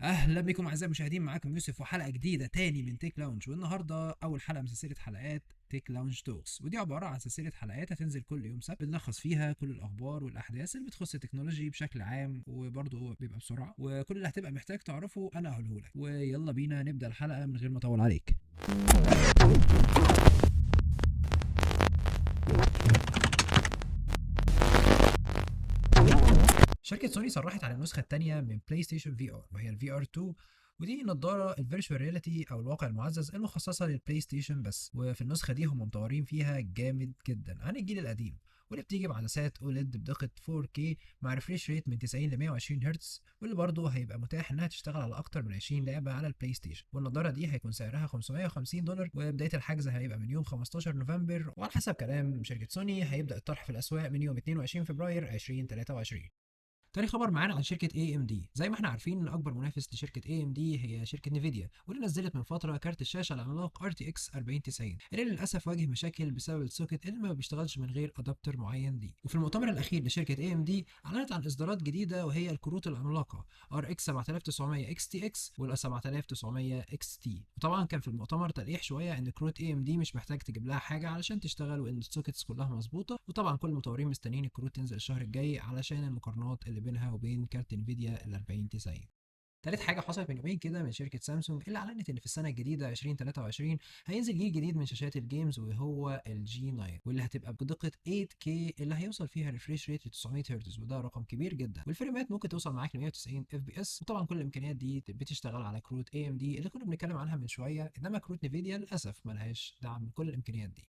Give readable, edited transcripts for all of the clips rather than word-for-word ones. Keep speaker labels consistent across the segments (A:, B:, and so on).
A: اهلا بكم اعزائي المشاهدين، معاكم يوسف وحلقه جديده تاني من تيك لاونج. والنهارده اول حلقه من سلسله حلقات تيك لاونج توكس، ودي عباره عن سلسله حلقات هتنزل كل يوم سبت بنلخص فيها كل الاخبار والاحداث اللي بتخص التكنولوجي بشكل عام، وبرضه بيبقى بسرعه، وكل اللي هتبقى محتاج تعرفه انا هقوله لك. ويلا بينا نبدا الحلقه من غير ما اطول عليك. شركة سوني صرحت عن النسخة الثانية من بلاي ستيشن في ار، وهي الفي ار 2. ودي نظارة الفيرتشوال رياليتي او الواقع المعزز المخصصة للبلاي ستيشن بس، وفي النسخة دي هم مطورين فيها جامد جدا عن الجيل القديم، واللي بتيجي بعدسات اوليد بدقة 4K مع ريفريش ريت من 90 ل 120 هرتز، واللي برضه هيبقى متاح انها تشتغل على اكتر من 20 لعبة على البلاي ستيشن. والنظارة دي هيكون سعرها $550، وبداية الحجز هيبقى من يوم 15 نوفمبر، وعلى حسب كلام شركة سوني هيبدأ الطرح في الأسواق من يوم 22 فبراير 2023. تاني خبر معانا عن شركة AMD. زي ما احنا عارفين ان اكبر منافس لشركة AMD هي شركة نيفيديا، واللي نزلت من فترة كارت الشاشة العملاق RTX 4090، اللي للاسف واجه مشاكل بسبب السوكت اللي ما بيشتغلش من غير ادابتر معين ليه. وفي المؤتمر الاخير لشركة AMD اعلنت عن اصدارات جديدة، وهي الكروت العملاقة RX 7900 XTX وال 7900 XT. وطبعا كان في المؤتمر تلقيح شوية ان كروت AMD مش محتاج تجيب لها حاجة علشان تشتغل، وان السوكتس كلها مظبوطة. وطبعا كل المطورين مستنيين الكروت تنزل الشهر الجاي علشان المقارنات اللي بينها وبين كارت انفيديا ال 4090. تالت حاجة حصلت من يومين كده من شركة سامسونج، اللي أعلنت إن في السنة الجديدة 2023 هينزل جيل جديد من شاشات الجيمز، وهو الجي 9، واللي هتبقى بدقة 8K اللي هيوصل فيها ريفريش ريت ل 900 هرتز، وده رقم كبير جدا. والفريمات ممكن توصل معاك ل 190 اف بي اس. وطبعا كل الإمكانيات دي بتشتغل على كروت اي ام دي اللي كنا بنتكلم عنها من شوية، إنما كروت نيفيديا للأسف ملهاش دعم كل الإمكانيات دي.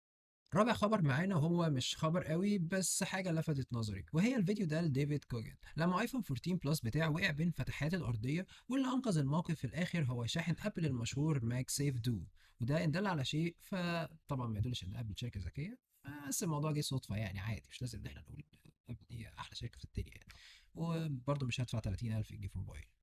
A: رابع خبر معانا هو مش خبر قوي بس حاجة لفتت نظري، وهي الفيديو ده لديفيد كوجن لما ايفون 14 بلس بتاعه وقع بين فتحات الأرضية، واللي أنقذ الموقف في الآخر هو شاحن أبل المشهور ماك سيف دو. وده إن دل على شيء فطبعا ما يدلش إن أبل شركة ذكية، بس الموضوع جه صدفة يعني، عادي مش لازم إن احنا نقول أبل دي أحلى شركة في الدنيا يعني. وبرضه مش هدفع 30,000 جنيه في موبايل.